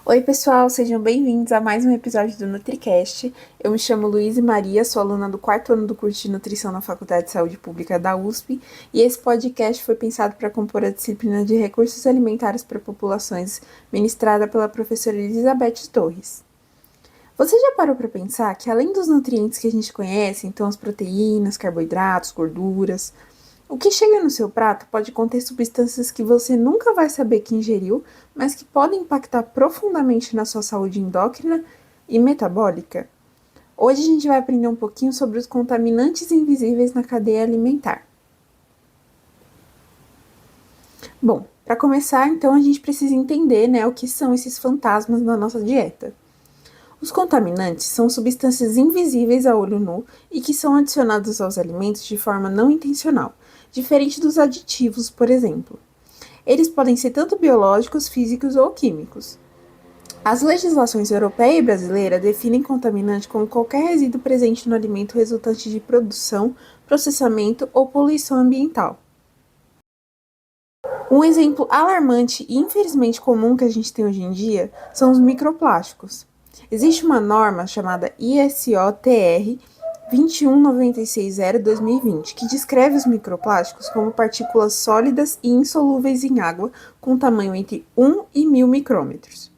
Oi, pessoal, sejam bem-vindos a mais um episódio do NutriCast. Eu me chamo Luísa Maria, sou aluna do quarto ano do curso de Nutrição na Faculdade de Saúde Pública da USP, e esse podcast foi pensado para compor a disciplina de Recursos Alimentares para Populações, ministrada pela professora Elizabeth Torres. Você já parou para pensar que, além dos nutrientes que a gente conhece, então as proteínas, carboidratos, gorduras, o que chega no seu prato pode conter substâncias que você nunca vai saber que ingeriu, mas que podem impactar profundamente na sua saúde endócrina e metabólica? Hoje a gente vai aprender um pouquinho sobre os contaminantes invisíveis na cadeia alimentar. Bom, para começar, então a gente precisa entender, o que são esses fantasmas na nossa dieta. Os contaminantes são substâncias invisíveis a olho nu e que são adicionados aos alimentos de forma não intencional, diferente dos aditivos, por exemplo. Eles podem ser tanto biológicos, físicos ou químicos. As legislações europeia e brasileira definem contaminante como qualquer resíduo presente no alimento resultante de produção, processamento ou poluição ambiental. Um exemplo alarmante e infelizmente comum que a gente tem hoje em dia são os microplásticos. Existe uma norma chamada ISO-TR 21960-2020 que descreve os microplásticos como partículas sólidas e insolúveis em água com tamanho entre 1 e 1000 micrômetros.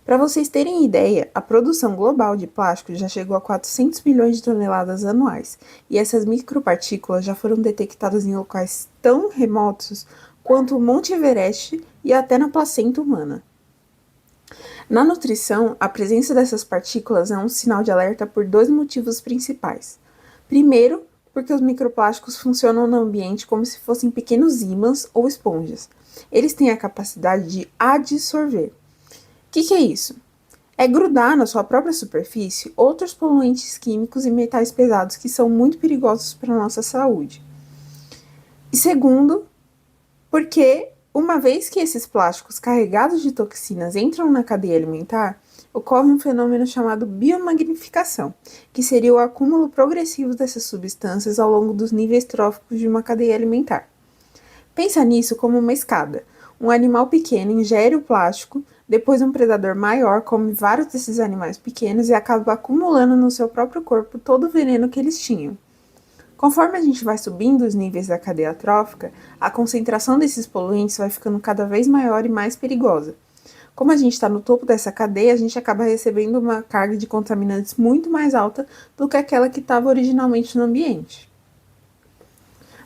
Para vocês terem ideia, a produção global de plástico já chegou a 400 bilhões de toneladas anuais, e essas micropartículas já foram detectadas em locais tão remotos quanto o Monte Everest e até na placenta humana. Na nutrição, a presença dessas partículas é um sinal de alerta por dois motivos principais. Primeiro, porque os microplásticos funcionam no ambiente como se fossem pequenos ímãs ou esponjas. Eles têm a capacidade de adsorver. O que é isso? É grudar na sua própria superfície outros poluentes químicos e metais pesados que são muito perigosos para a nossa saúde. E segundo, porque uma vez que esses plásticos carregados de toxinas entram na cadeia alimentar, ocorre um fenômeno chamado biomagnificação, que seria o acúmulo progressivo dessas substâncias ao longo dos níveis tróficos de uma cadeia alimentar. Pensa nisso como uma escada. Um animal pequeno ingere o plástico, depois um predador maior come vários desses animais pequenos e acaba acumulando no seu próprio corpo todo o veneno que eles tinham. Conforme a gente vai subindo os níveis da cadeia trófica, a concentração desses poluentes vai ficando cada vez maior e mais perigosa. Como a gente está no topo dessa cadeia, a gente acaba recebendo uma carga de contaminantes muito mais alta do que aquela que estava originalmente no ambiente.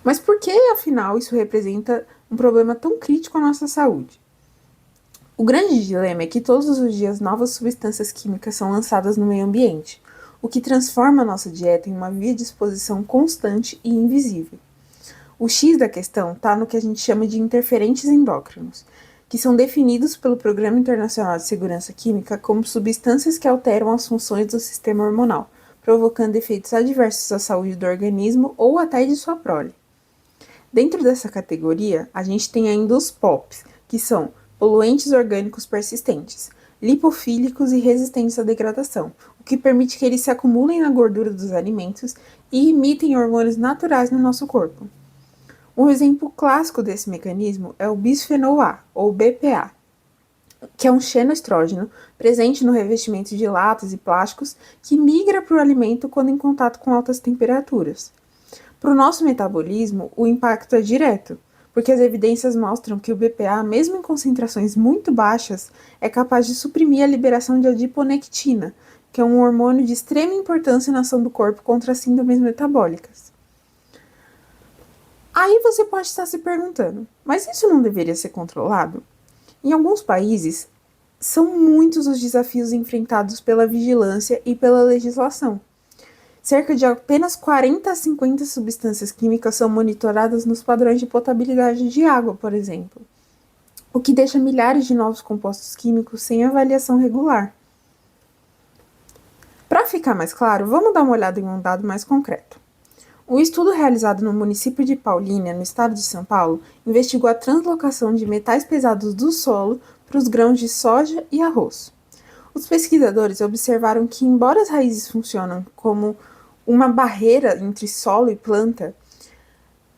Mas por que, afinal, isso representa um problema tão crítico à nossa saúde? O grande dilema é que todos os dias novas substâncias químicas são lançadas no meio ambiente, o que transforma a nossa dieta em uma via de exposição constante e invisível. O X da questão está no que a gente chama de interferentes endócrinos, que são definidos pelo Programa Internacional de Segurança Química como substâncias que alteram as funções do sistema hormonal, provocando efeitos adversos à saúde do organismo ou até de sua prole. Dentro dessa categoria, a gente tem ainda os POPs, que são poluentes orgânicos persistentes, lipofílicos e resistentes à degradação, o que permite que eles se acumulem na gordura dos alimentos e imitem hormônios naturais no nosso corpo. Um exemplo clássico desse mecanismo é o bisfenol A, ou BPA, que é um xenoestrógeno presente no revestimento de latas e plásticos que migra para o alimento quando em contato com altas temperaturas. Para o nosso metabolismo, o impacto é direto, porque as evidências mostram que o BPA, mesmo em concentrações muito baixas, é capaz de suprimir a liberação de adiponectina, que é um hormônio de extrema importância na ação do corpo contra as síndromes metabólicas. Aí você pode estar se perguntando, mas isso não deveria ser controlado? Em alguns países, são muitos os desafios enfrentados pela vigilância e pela legislação. Cerca de apenas 40 a 50 substâncias químicas são monitoradas nos padrões de potabilidade de água, por exemplo, o que deixa milhares de novos compostos químicos sem avaliação regular. Para ficar mais claro, vamos dar uma olhada em um dado mais concreto. Um estudo realizado no município de Paulínia, no estado de São Paulo, investigou a translocação de metais pesados do solo para os grãos de soja e arroz. Os pesquisadores observaram que, embora as raízes funcionem como uma barreira entre solo e planta,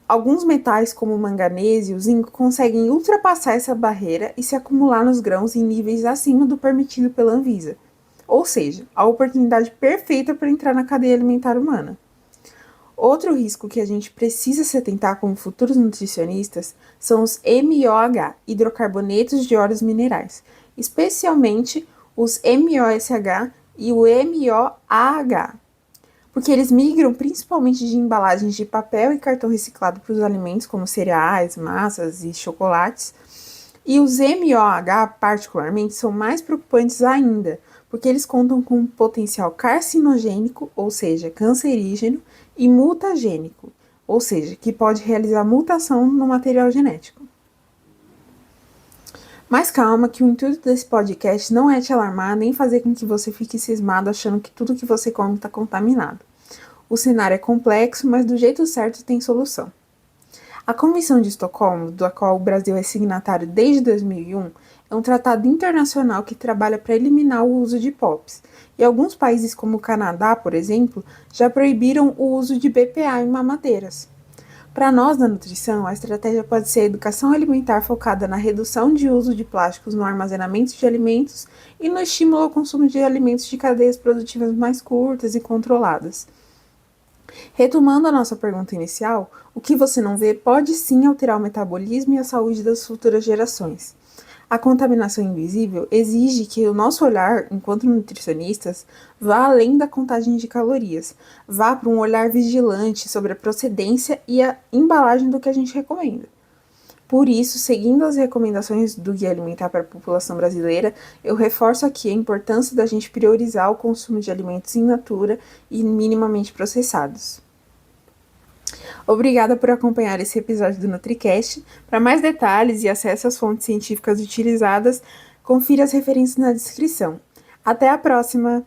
Alguns metais, como o manganês e o zinco, conseguem ultrapassar essa barreira e se acumular nos grãos em níveis acima do permitido pela Anvisa. Ou seja, a oportunidade perfeita para entrar na cadeia alimentar humana. Outro risco que a gente precisa se atentar como futuros nutricionistas são os MOH, hidrocarbonetos de óleos minerais, especialmente os MOSH e o MOAH, porque eles migram principalmente de embalagens de papel e cartão reciclado para os alimentos, como cereais, massas e chocolates. E os MOH, particularmente, são mais preocupantes ainda, porque eles contam com um potencial carcinogênico, ou seja, cancerígeno, e mutagênico, ou seja, que pode realizar mutação no material genético. Mas calma, que o intuito desse podcast não é te alarmar nem fazer com que você fique cismado achando que tudo que você come está contaminado. O cenário é complexo, mas do jeito certo tem solução. A Convenção de Estocolmo, da qual o Brasil é signatário desde 2001, é um tratado internacional que trabalha para eliminar o uso de POPs. E alguns países, como o Canadá, por exemplo, já proibiram o uso de BPA em mamadeiras. Para nós da nutrição, a estratégia pode ser a educação alimentar focada na redução de uso de plásticos no armazenamento de alimentos e no estímulo ao consumo de alimentos de cadeias produtivas mais curtas e controladas. Retomando a nossa pergunta inicial, o que você não vê pode sim alterar o metabolismo e a saúde das futuras gerações. A contaminação invisível exige que o nosso olhar, enquanto nutricionistas, vá além da contagem de calorias, vá para um olhar vigilante sobre a procedência e a embalagem do que a gente recomenda. Por isso, seguindo as recomendações do Guia Alimentar para a População Brasileira, eu reforço aqui a importância da gente priorizar o consumo de alimentos in natura e minimamente processados. Obrigada por acompanhar esse episódio do NutriCast. Para mais detalhes e acesso às fontes científicas utilizadas, confira as referências na descrição. Até a próxima!